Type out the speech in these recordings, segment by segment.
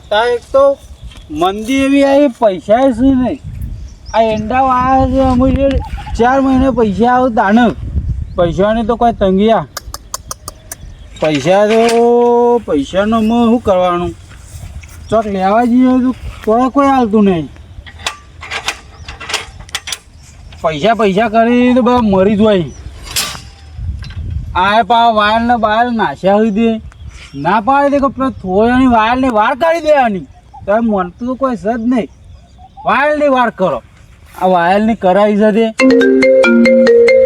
તા એક તો મંદી એવી આવી પૈસા શું નહીં આ એંડા આવ્યા છે અમે 4 મહિને પૈસા આવે તાને પૈસાની તો કોઈ તંગી આ પૈસાનો મેં શું કરવાનું ચોક લેવા જઈએ તો કોઈ હાલતું નહીં પૈસા કરી તો બધા મરી જ હોય આ પા વાયર ને બાયર નાશ્યા હોય દે ના પાડી દે કે પેલા થોડાની વાયરની વાર કાઢી દેવાની તો મનતું તો કોઈ સજ નહીં વાયરની વાર કરો આ વાયરની કરાવી છે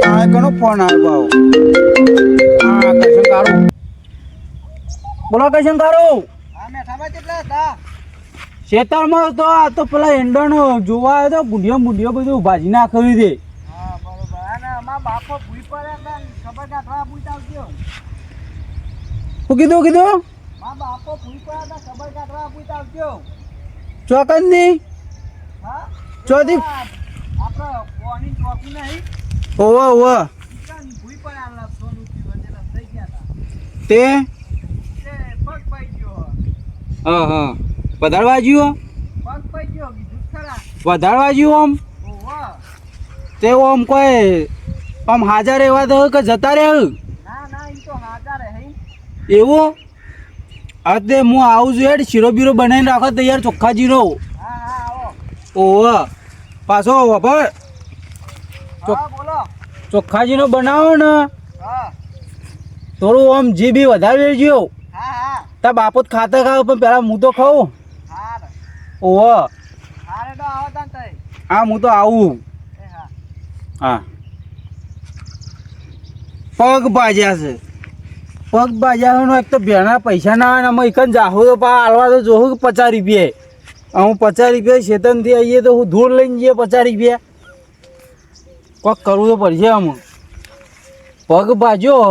આ કોનો ફોન આવ્યો હા કશન કાઢો બોલો કશન કાઢો ખેતરમાં તો આ તો પેલા એંડાનો જોવા આવ્યો તો બુઢિયો બધું ભાજી નાખવી દે શું કીધું ચોકન ની ચોથી ઓવા તે હા વધારવા જ્યું આમ તે આમ કોઈ આમ હાજર એવા તો કે જતા રહે એવું હા તે હું આવું છું હેડ શીરો બીરો બનાવીને રાખો તૈયાર ચોખ્ખા જીરો ઓહ પાછો વપર ચોખ્ખા જીરો બનાવો ને થોડું આમ જી બી વધારે લેજો તા બાપો ખાતા ખાવ પણ પેલા હું તો ખાઉં ઓહ હા હું તો આવું હા પગ બાજ્યાનો એક તો બેના પૈસા ના આવે ને અમે એક જ જાહો તો પા હાલવા તો જોઉં કે 50 રૂપિયા હું 50 રૂપિયા શેતનથી આવીએ તો હું ધૂળ લઈને જઈએ 50 રૂપિયા કોક કરવું તો પડશે આમ પગ બાજ્યો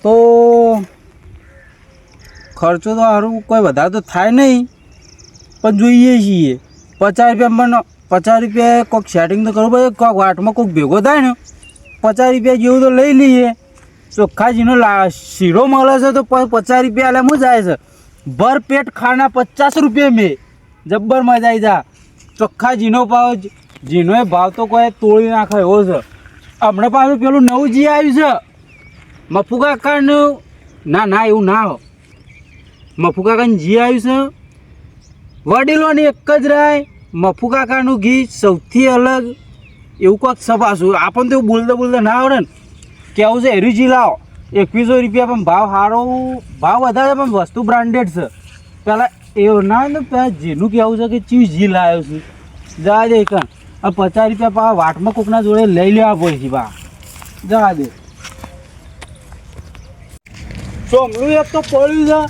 તો ખર્ચો તો સારું કોઈ વધારે તો થાય નહીં પણ જોઈએ છીએ 50 રૂપિયા પણ 50 રૂપિયા કોઈક સેટિંગ તો કરવું પડે કોઈક વાટમાં કોઈક ભેગો થાય ને 50 રૂપિયા જેવું તો લઈ લઈએ ચોખ્ખાજીનો શીરો મળે છે તો 50 રૂપિયા એટલે હું જાય છે ભર પેટ ખાના 50 રૂપિયા મેં જબ્બર મજા આવી જા ચોખ્ખાજીનો ભાવ જીનો ભાવ તો કોઈ તોડી નાખે એવો છે હમણાં પાછું પેલું નવું જી આવ્યું છે મફુ કાકાનું ના એવું ના હો મફુ કાકાનું જી આવ્યું છે વડીલોની એક જ રાય મફુ કાકાનું ઘી સૌથી અલગ એવું કોઈક સપાશું આપણને તો બોલતા ના આવડે ને કેવું છે એરી જી લાવો 2100 રૂપિયા પણ ભાવ સારો ભાવ વધારે પણ વસ્તુ બ્રાન્ડેડ છે પેલા એવું ના ને પેલા જેનું કહેવું છે કે ચીજ જી લાવ્યો છું જવા દે કાં 50 રૂપિયા પા વાટમાં કોકના જોડે લઈ લેવા પડશે બા જવા દે ચોમલું એક તો પડ્યું છે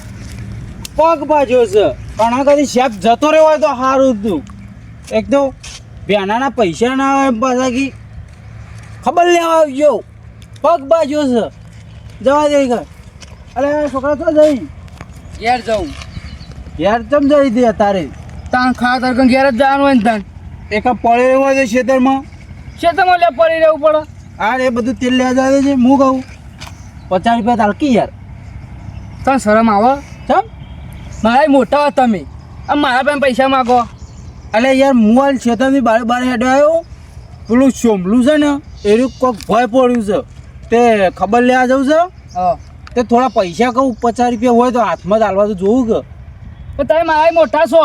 પગ બાજ્યો છે ઘણા કદી શેપ જતો રહ્યો હોય તો સારું હતું એક તો બેનાના પૈસા ના આવે પાછા કે ખબર લેવા આવજો પગ બાજ્યો છે જવા દે અરે છોકરા તો જઈ ઘેર જવું ઘેર ચમ જઈ દે તારે તાણ ખાતર ઘેર જ જવાનું હોય ને તાણ એક પડી રહ્યું હોય તો ખેતરમાં લે પડી રહેવું પડે હા એ બધું તેલ લેવા જાય છે હું કહું 50 રૂપિયા તાલકી યાર તને શરમ આવે ચમ મારા મોટા તમે આમ મારા પાસે પૈસા માગો એટલે યાર હું હાલ ખેતરની બારે હેડો આવ્યો પેલું સોમલું છે ને એનું કોઈક ભય પડ્યું છે તે ખબર લેવા જવું છે તે થોડા પૈસા કહું 50 રૂપિયા હોય તો હાથમાં જ હાલવા તો જોવું કે તમે મારા મોટા છો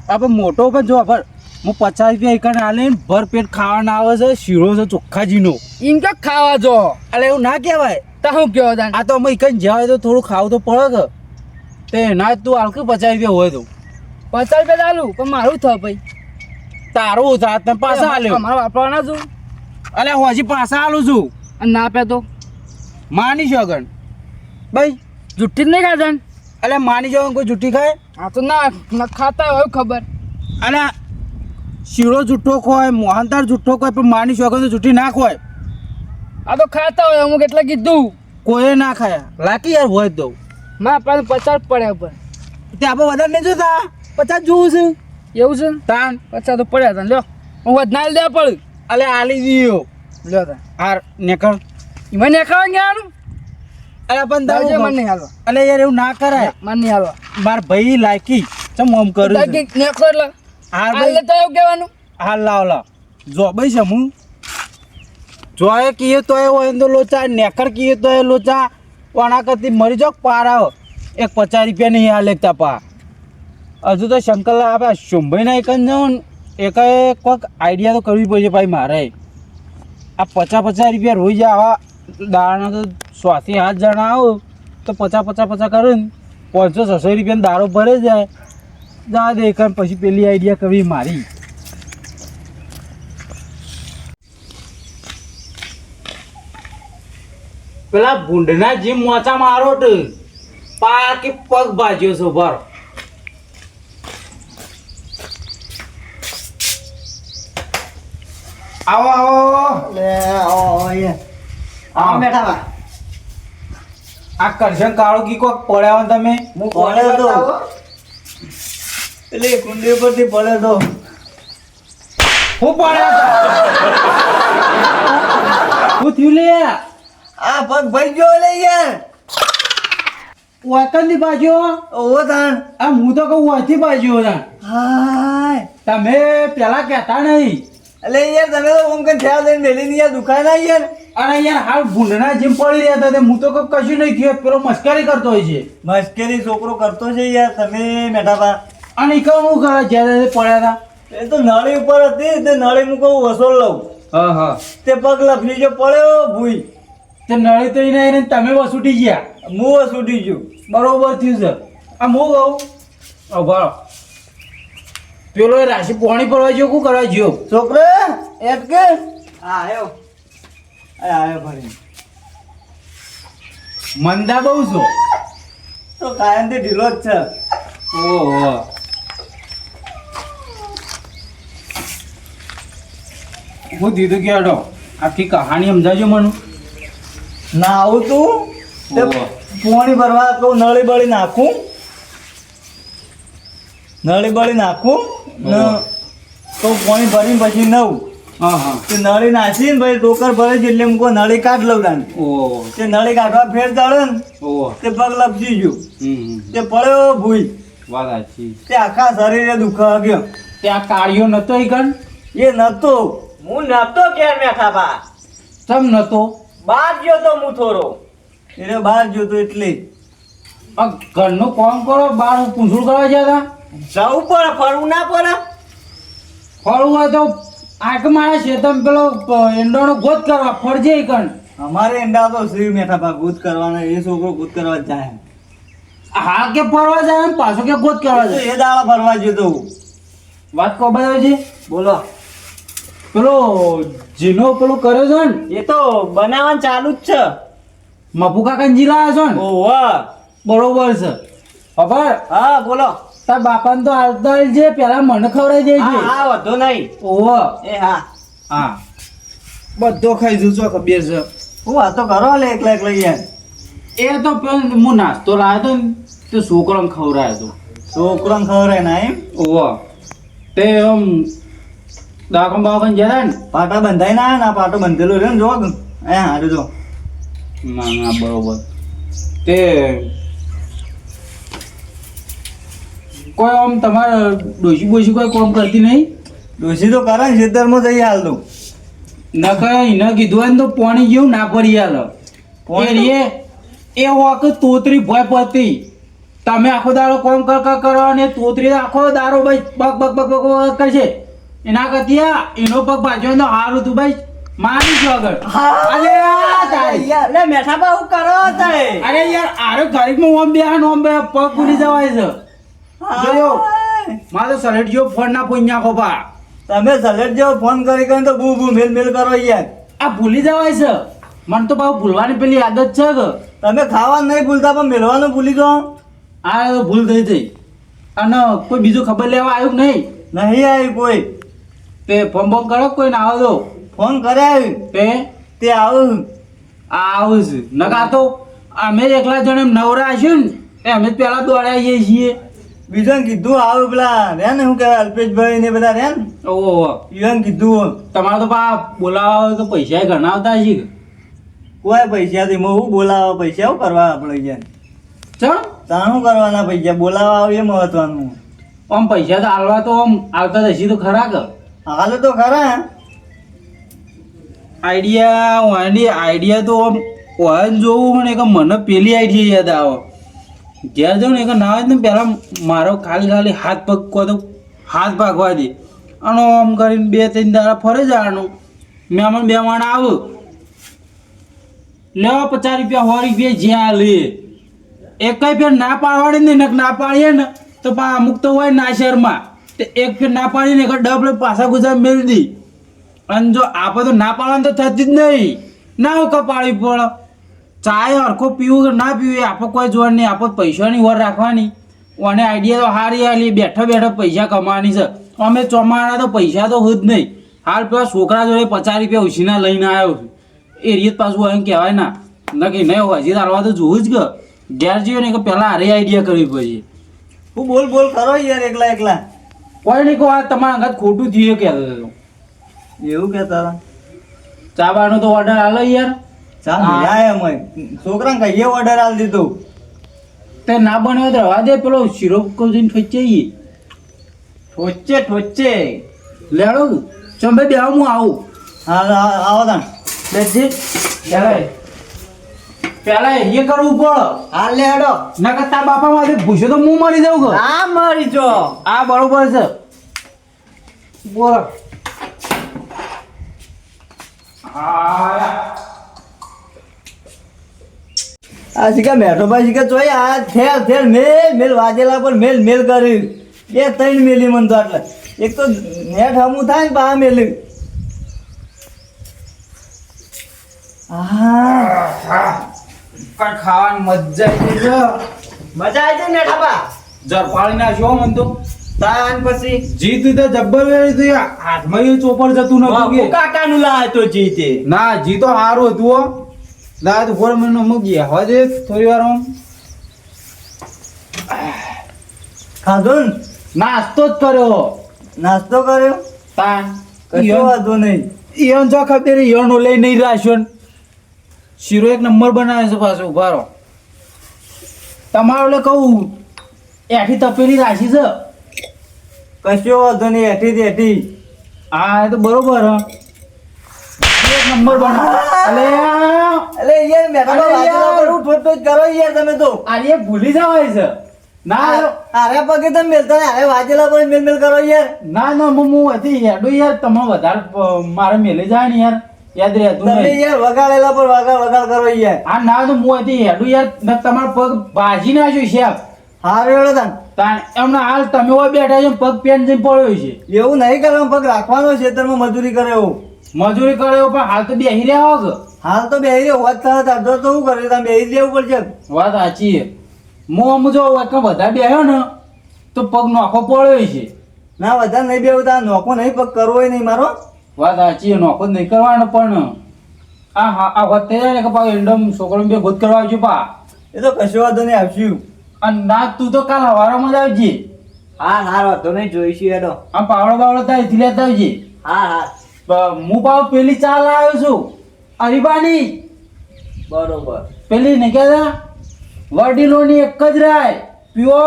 આપણે મોટો પણ જો ખબર હું 50 રૂપિયા એકને હાલે ભર પેટ ખાવાના આવે છે શીરો છે ચોખ્ખાજીનો એમ કે ખાવા જો એટલે એવું ના કહેવાય તો શું કહેવાય આ તો અમે એક જ જવાય તો થોડું ખાવું તો પડે કે તે ના તું હાલ કે 50 રૂપિયા હોય તો 50 રૂપિયા ચાલુ પણ મારું થાય ભાઈ તારું થાય તમે પાછા હાલ્યો મારા વાપરવાના છું અલે હું હજી પાછા હાલું છું અને ના પે તો માની શગન ભાઈ જુઠ્ઠી જ નહીં ખાતા અલે માની શગન કોઈ જુઠ્ઠી ખાય હા તો ના ખાતા હોય ખબર અને શીરો જુઠ્ઠો ખોય મોહનતાર જુઠ્ઠો ખોય પણ માની શગન તો જુઠ્ઠી ના ખોય આ તો ખાતા હોય અમુક એટલે કીધું કોઈ ના ખાયા લાકી યાર હોય તો માં આપણે 50 પડ્યા ઉપર તે આપણે વધારે નહીં જોતા 50 જોવું છે એવું છે તાન 50 તો પડ્યા તા લ્યો હું વધનાલ દે પડ અલે આલી દીયો લ્યો તા હાર નેકળ ઈમાં નેકળ ગયા અરે પણ તારું દાજે મને નહીં હાલવા. અલે યાર એવું ના કરાય. મને નહીં હાલવા. માર ભાઈ લાયકી ચમ ઓમ કરું છું. દાગી નેખો એટલે હાલ હાલ ભાઈ તો એવું કહેવાનું. હાલ લાવ જો ભાઈ છે હું જોએ કીએ તો એ હોય તો લોચા નેકર કીએ તો એ લોચા વાણા કરતી મરી જાવ પારા એક 50 રૂપિયા નહીં હાલે પા હજુ તો શંકરલાલ આપણે શુંભાઈના એક જ જાઉં એક કોઈક આઈડિયા તો કરવી પડશે ભાઈ મારે આ 50 રૂપિયા રોજ આવા દાળના તો 100 થી 7 જણા આવો તો 50 કરે ને 500-600 રૂપિયાનો દારો ભરે જાય જા દે પછી પેલી આઈડિયા કરવી મારી પેલા ભૂંડના જીમ મોચા મારો તો પાકી પગ ભાજ્યો છો ભર આવો આવો લે ઓય આવો બેઠા બા. આ કરશન કાળો કી કોક પડ્યા તમે હું પડ્યો તો એટલે કુંડી પરથી પડ્યો તો. હું પડ્યા હું થયું લે આ પગ ભાઈ ગયો લે યાર. વાકનની બાજુ ઓવો તાણ. આ હું તો કહું વાથી બાજુ હતા હાય તમે પેલા કહેતા નહીં એટલે યાર તમે તો ઓમ કન થયા લઈને મેલી યાર દુખાય ના યાર. અરે યાર હાલ ભૂંડના જેમ પડી રહ્યા હતા તે હું તો કહું કશું નહીં થયું પેલો મસ્કરી કરતો હોય છે મશ્કરી છોકરો કરતો છે યાર. તમે મેઠા બા. અને ઈ કહું હું કરે જ્યારે પડ્યા હતા એ તો નળી ઉપર હતી તે નળી હું કહું વસોલ લઉં હા હા તે પગ લફલી જો પડ્યો ભૂઈ. તે નળી તો ઈ નહીં તમે વસૂટી ગયા મું છૂટી ગયું. બરોબર થયું છે આ હું કહું ભાડો પેલો એ રાશિ પોણી પડવા ગયો શું કરવા ગયો છોકરો એટ કે હા આવ્યો આવ્યો ભરી. મંદા બહુ છો તો કાયમથી ઢીલો જ છે. ઓહો હું દીધું કે હડો આખી કહાણી સમજાવજો મને ના આવું તું તે ઓહો. પોણી ભરવા કહું નળી બળી નાખું ને ઓહો. તો પોણી ભરીને પછી નવું હા હા તે નળી નાખીને પછી ટોકર ભરે છે એટલે મૂકો નળી કાઢ લઉં તાને. ઓહો તે નળી કાઢવા ફેર ચાલે ને ઓહો તે પગ લપસી ગયું હમ તે પડ્યો ભૂઈ. વાત સાચી તે આખા શરીરે દુખવા ગયો. ત્યાં કાર્યો નતો ઈ કણ એ નતો હું નતો ક્યાં મેઠા બા. ચમ નતો બહાર ગયો તો હું થોડો એટલે બહાર ગયો તો એટલે આ ઘરનું કામ કરો બાર પૂંછડું કરવા ગયા હતા જવું પડે ફરવું ના પડે. ફરવું હોય તો આંખ મારા છે તમે પેલો એંડોનો ગોત કરવા ફરજે ઈ કણ અમારે એંડા તો શ્રી મેઠા બા ભૂત કરવાના. એ છોકરો ભૂત કરવા જ જાય. હા કે ફરવા જાય ને પાછો કે ગોત કરવા તો જાય એ દાડા ફરવા ગયો તો હું. વાત કો બતાવે છે બોલો. પેલો જીનો પેલો કર્યો છે ને એ તો બનાવવાનું ચાલુ જ છે. મફુ કાકા જીલાયા છો ને ઓહો બરોબર છે ખબર હા બોલો. તાર બાપાને તો આવતા છે પેલા મને ખવડાવી દેજે હા હા વધુ નહીં. ઓહો એ હા હા બધો ખાઈ જઉં છો ખબર છે હું વાતો કરો લે એકલા એકલા યાર. એ તો પેલો હું નાસ્તો લાવ્યો તો ને તે છોકરાને ખવડાવ્યો હતો છોકરાને ખબર ના એમ. ઓહો તે આમ દાખમ બાખમ જતા ને પાટા બંધાય ના ના પાટો બંધેલો છે ને જો એ હારું જો. ના ના બરોબર તે કોઈ આમ તમારે ડોશી બોશી કોઈ કામ કરતી નહીં ડોશી તો કરે ને ખેતરમાં જઈ હાલ દઉં. ન કઈ ન કીધું હોય ને તો પાણી જેવું ના પડી હાલ પોણી તો- એ વખત તોતરી ભય પતી તમે આખો દાડો કામ કરો ને તોતરી આખો દાડો ભાઈ buck buck buck buck buck કરશે એના કરતી એનો પગ ભાજ્યો તો હારું તું ભાઈ મારી છો આગળ અરે આ તારી. યાર લે મેઠા બા હું કરો તારે. અરે યાર આરો ઘડીકમાં ઓમ બે પગ ભૂલી જવાય છે જોયો મારે તો સલેટ જેવો ફોન ના પોઈ નાખો પા તમે સલેટ જેવો ફોન કરી કરીને તો બૂ બૂ મેલ મેલ કરો યાર. આ ભૂલી જવાય છે મને તો પાછું ભૂલવાની પેલી આદત છે કે તમે ખાવાનું નહીં ભૂલતા પણ મેળવાનું ભૂલી જાઓ. આ તો ભૂલ થઈ જઈ અને કોઈ બીજું ખબર લેવા આવ્યું કે નહીં નહીં આવી કોઈ. તે ફોન બોન કરો કોઈ ના આવો તો ફોન કર્યા તે આવું આવું છે નકા તો અમે જ એકલા જણે નવરા હશું ને એ અમે જ પેલા દોડ્યા જઈએ છીએ બીજાને કીધું આવું પેલા રે ને શું કહેવાય અલ્પેશભાઈ ને બધા રે ને ઓહો ઈવન કીધું તમારે તો પા બોલાવા હોય તો પૈસા ઘણા આવતા હશે કે કોઈ પૈસાથી હું બોલાવા પૈસા શું કરવા આપણે યાર ચમ તાણું કરવાના પૈસા બોલાવા આવે એ મહત્વનું. આમ પૈસા તો હાલવા તો આમ આવતા જશી તો ખરા કે હાલ તો ખરા. આઈડિયા તો આમ ઓહન જોવું મને કે મને પેલી આઈડિયા યાદ આવે. ઘેર જાઉં ને કે ના હોય ને પહેલાં મારો ખાલી હાથ પગ કહો તો હાથ ભાગવા દે અને આમ કરીને 2-3 દાડા ફરે જવાનું. મહેમાન બે માણ આવું લેવા 50 રૂપિયા 100 રૂપિયા જ્યાં લે એક કઈ ફેર ના પાડવાની ને ના પાડીએ ને તો અમુક તો હોય ના શહેરમાં તે એક ફેર ના પાડીને એક ડબલ પાછા ગુજરાત મેળવી દી. અને જો આપણે તો ના પાડવાનું તો થતી જ નહીં. ના હોય પાડવી પડે. ચાય હરખો પીવું કે ના પીવું એ આપણે કોઈ જોવાનું નહીં. આપણે પૈસાની વર રાખવાની. અને આઈડિયા તો સારી આલી બેઠા બેઠા પૈસા કમાવાની છે. અમે ચોમાના તો પૈસા તો હોય જ નહીં. હાલ પેલા છોકરા જોડે 50 રૂપિયા ઉછીના લઈને આવ્યો છું. એ રીત પાછું એમ કહેવાય ના નક્કી નહીં હોય હજી તારવા તો જોવું જ કે ઘેર જઈએ ને કે પહેલાં હારી આઈડિયા કરવી પડશે. હું બોલ કરો યાર એકલા. કોઈ નહીં કહો આ તમારા અંગત ખોટું થયું કહેતો હતો. એવું કહેતા ચા બાનો તો ઓર્ડર આલો યાર. ચા મળ્યા અમે છોકરાને કહીએ ઓર્ડર આલી દીધો. તે ના બન્યો તો રવા દે પેલો શીરો કોજીને ઠોચીએ ઠોચે લેડો ચંબે બે હું આવું. હા આવો તાણ બેસજી પેલા એ કરવું પડે. હા લે હેડો. ના કરતા બાપા મારે ભૂસ્યો તો હું મરી જાઉં કે હા મારી જો આ બરોબર છે બોલો. આ શીખા મેઠો ભાઈ શીખા જોઈ આ ઠેર મેલ વાજેલા પર મેલ કરી 2-3 મેલી મન તો એટલે એક તો નેટ હમું થાય ને પા મેલી. કાંઈ ખાવાની મજા આવી છે. મજા આવી જાય મેઠા પા જરપાળી નાખ્યો મન તો તાન પછી જીત તો જબ્બર વેરી તું હાથમાં એ ચોપર જતું નતું કે કાકાનું લાય તો જીતે ના જી તો સારું હતું હો. ના તો 4 મિનિટ મૂકી હવે દે થોડી વાર આમ ખાધો ને નાસ્તો જ કર્યો. નાસ્તો કર્યો તાન કશો વાંધો નહીં. ઈયોન જો ખબર ઈયોનો લઈ નહીં રાખ્યો ને. શીરો એક નંબર બનાવે છે પાછો ઉભા રહો. તમારે એટલે કહું એઠી તપેલી રાખી છે. કશો વાંધો નહીં. એઠી હા એ તો બરોબર હ એક નંબર બનાવે. અલે યાર મેઠા પા વાજેલા પર ઠોટ કરો યાર તમે તો આરે ભૂલી જવાય છે. ના અરે પગે તમે મેલતા ને અરે વાજેલા પર મેલ કરો યાર. ના હું હતી હેડો યાર તમે વધારે મારે મેલે જાય ને યાર યાદ રહેતું તમે નહીં. યાર વગાડેલા પર વગાડ કરો યાર. આ ના તો હું હતી હેડું યાર ને તમારો પગ ભાજી નાખ્યો શેફ. હારું હેડો તાન. તાણ એમના હાલ તમે હોય બેઠા છો પગ પેન જઈને પડ્યો છે. એવું નહીં કરવાનું પગ રાખવાનો ખેતરમાં મજૂરી કરે એવું. મજૂરી કર્યો પણ હાલ તો બેહી રહ્યા હો. હાલ તો બેહી રહ્યો હોત થયો અડધો તો શું કરે તમે બેહી રહેવું પડશે. વાત સાચી છે. હું જો વધારે બેહ્યો ને તો પગ નોખો પડ્યો છે. ના વધારે નહીં બેવું તા નોખો નહીં પગ કરવો નહીં મારો. વાત સાચી છે નોખો જ નહીં કરવાનો પણ આ વાત થઈ જાય ને કે પા એન્ડમ છોકરો બે ગોત કરવા આવજો પા. એ તો કશો વાંધો નહીં આવશું. અને ના તું તો કાલ હવારમાં જ આવજે. હા વાંધો નહીં જોઈશું હેડો. આમ પાવડો તારીથી લેતા આવજે. હા હું પાવ પેલી ચા લાવ્યો છું અરીબાની. બરોબર. પેલી ને કહેતા વડીલોની એક જ રાય પીવો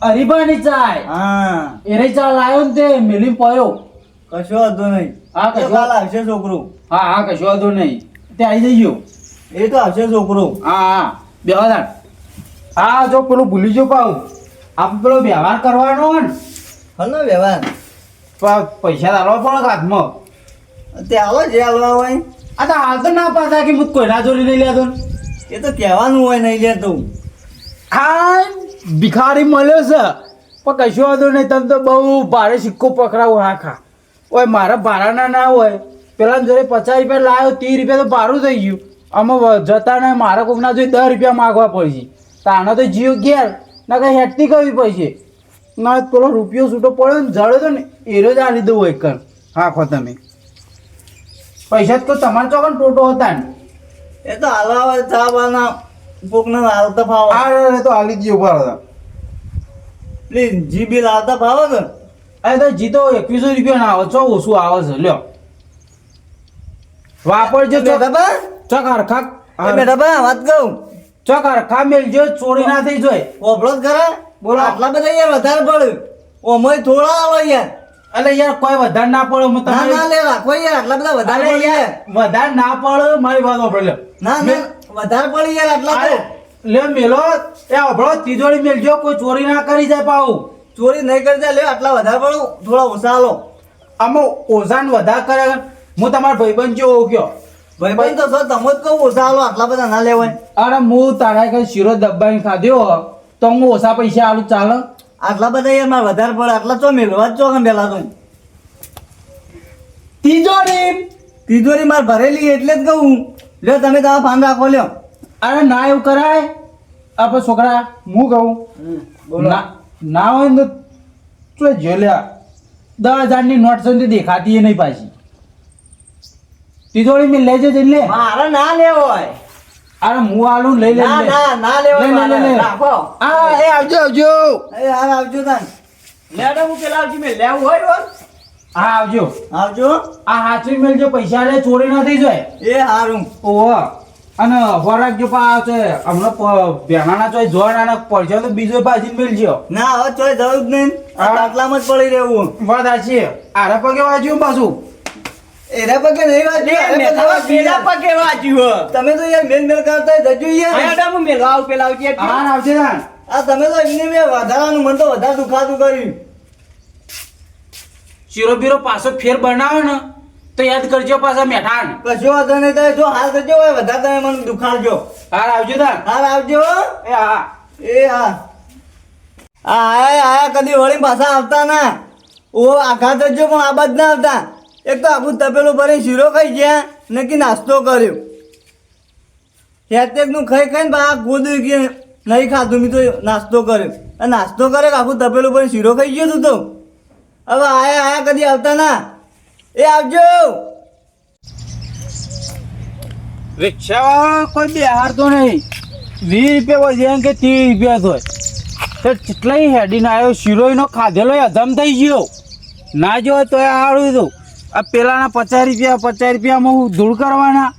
અરીબાની ચાય. હા એરે ચા લાવ્યો ને તે મેલી પડ્યો. કશો વાંધો નહીં. હા કશો કાલ આવશે છોકરું. હા કશો વાંધો નહીં તે આવી જજો. એ તો આવશે છોકરું. હા બેહા. હા જો પેલું ભૂલી જો પાઉં આપણે પેલો વ્યવહાર કરવાનો હોય ને હલો વ્યવહાર પૈસા લાવવા પડે હાથમાં. તે આવો જે હાલવા હોય. આ તો હાલ તો ના પાછા કે હું કોઈના જોડી નહીં લેતો. એ તો કહેવાનું હોય નહીં લેતું. હા ભિખારી મળ્યો છે પણ કશો વાંધો નહીં. તમે તો બહુ ભારે સિક્કો પકડાવો આખા ઓય મારા ભાડાના ના હોય. પેલા જોડે 50 રૂપિયા લાવ્યો 30 રૂપિયા તો ભાડું થઈ ગયું. આમાં જતા ને મારા કોકના જોઈ 10 રૂપિયા માગવા પડશે. તાનો તો જીવ ઘેર ના કઈ હેઠતી કરવી પડશે. ના પેલો રૂપિયો છૂટો પડ્યો ને જડ્યો તો ને એરો જ આ લીધો હોય કર હાખો તમે. પૈસા તો તમારે ચોકન ટોટો હતા ને એ તો હાલવા ચા બાના કોકને હાલતા ફાવો. આ તો હાલી જ ઉભા હતા. પ્લીઝ જી બિલ હાલતા ફાવો કે અરે તો જીતો 2100 રૂપિયા ના આવે છો ઓછું આવે છે લ્યો વાપરજો ચોક ખબર ચોક હરખા એ બેટા બા વાત કહું ચોકર ખા મેલજો ચોરી ના થઈ જોય ઓભળો જ ખરા બોલો. આટલા બધા યાર વધારે પડ્યું ઓમય થોડા આવો યાર એટલે યાર કોઈ વધારે ના પડે હું ના તમારી ના લે રાખો યાર આટલા બધા વધારે અરે પડી યાર યાર વધારે ના પડે મારી વાત સાંભળો ના ના વધારે પડી યાર આટલા તો લે મેલો એ અભળો તિજોરી મેલજો કોઈ ચોરી ના કરી જાય પાઉ ચોરી નહીં કરતા લે આટલા વધારે પડું થોડા ઓછા આલો આમાં ઓઝાન વધારે કરે હું તમારા ભાઈબંધ જેવો ગયો ભાઈ તો સર તમે જ કહું ઓછા આલો આટલા બધા ના લેવાય અરે હું તારા કઈ શીરો દબાઈને ખાધ્યો તો હું ઓછા પૈસા આલું ચાલે આટલા બધા યાર મારે વધારે પડે આટલા ચો મેળવા જ ચો કેમ પેલા તો તિજોરી તિજોરી માર ભરેલી એટલે જ કહું લ્યો તમે તમારા પાન રાખો લ્યો અરે ના એવું કરાય આપણે છોકરા હું કહું ના હોય ને તો જોલ્યા 10,000ની નોટ સુધી દેખાતી નહીં પાછી તિજોરી મેં લેજે જઈને લે મારે ના લેવો હોય અરે હું આલું લઈ લે ના ના ના લેવો લે, લે, લે, લે. રાખો હા એ આવજો આવજો એ હાલ આવજો તાન મેડમ હું પેલા આવજો મેં લેવું હોય રોજ હા આવજો આવજો આ હાચવી મેલજો પૈસા લે ચોરી ના થઈ જાય એ હારું ઓહો અને ખોરાક જો પા છે હમણાં બેનાના ચોય જોવાના પડશે તો બીજો પાછી મેલજો ના હવે ચોય જવું જ નહીં હા. આટલામાં જ પડી રહેવું વાત સાચી આરે પગે વાંચ્યું પાછું એના પગે નહીં વાંચ્યું તમે તો યાર મેલ મેલ કરતા જજો યાર મેડમ મેલવા આવ પેલા આવજે હા આવજે ના આ તમે તો એમને મેં વધારાનું મન તો વધારે દુખાતું કર્યું શીરો બીરો પાછો ફેર બનાવે ને તો યાદ કરજો પાછા મેઠાણ કશો વાંધો નહીં થાય જો હાલ કરજો હોય વધારે તમે મને દુખાડજો હાર આવજો તા હાલ આવજો એ હા એ હા આયા કદી વળી પાછા આવતા ના ઓ આખા કરજો પણ આ બાદ ના આવતા એક તો આખું તપેલું ભરી શીરો ખાઈ ગયા નક્કી નાસ્તો કર્યો નું ખાઈ ખાઈને બા ગોદ કે નહીં ખાધું મેં તો નાસ્તો કર્યો અને નાસ્તો કરે કે આખું તપેલું ભરી શીરો ખાઈ ગયો તું તો હવે આયા કદી આવતા ના એ આવજો રિક્ષાવાળા કોઈ બેહારતો નહીં 20 રૂપિયા હોય કે 30 રૂપિયા હોય તો કેટલાય હેડીને આવ્યો શીરોઈનો ખાધેલો હજમ થઈ ગયો ના જો તો એ સારું હતું આ પેલાના 50 રૂપિયામાં હું ધૂળ કરવાના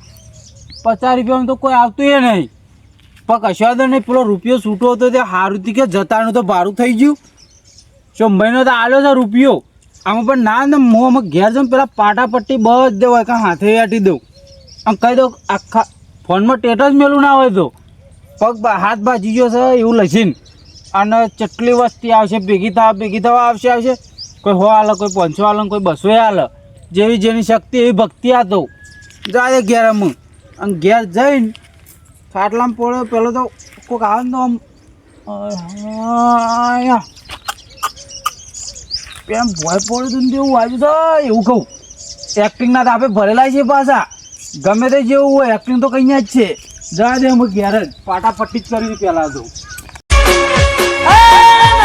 50 રૂપિયામાં તો કોઈ આવતું એ નહીં પણ કશો તો નહીં પેલો રૂપિયો છૂટો હતો તે સારું હતી કે જતાનું તો ભાડું થઈ ગયું શંભાઈનો તો આલ્યો છે રૂપિયો આમાં પણ ના ને હું અમે ઘેર જઈને પેલા પાટાપટ્ટી બધે હોય કાં હાથે આટી દઉં આમ કહી દઉં આખા ફોનમાં ટેટ જ મેલું ના હોય તો પગ હાથ બાજી ગયો છે એવું લખીને અને કેટલી વસ્તી આવશે ભેગી થવા આવશે કોઈ 100 આલે કોઈ 500 આલે કોઈ 200 આલે જેવી જેની શક્તિ એવી ભક્તિ આતો જાય ઘેર અમુક અને ઘેર જઈને ખાટલામાં પડ્યો પેલો તો કોઈક આવે ને તો આમ એમ ભય પડ્યું હતું ને એવું આવ્યું તો એવું કહું એક્ટિંગના તો આપણે ભરેલા છે પાછા ગમે તે જેવું હોય એક્ટિંગ તો કઈ જ છે જવા દે અમે ઘેર જ પાટાપટ્ટી જ કરી પહેલાં તો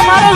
મારે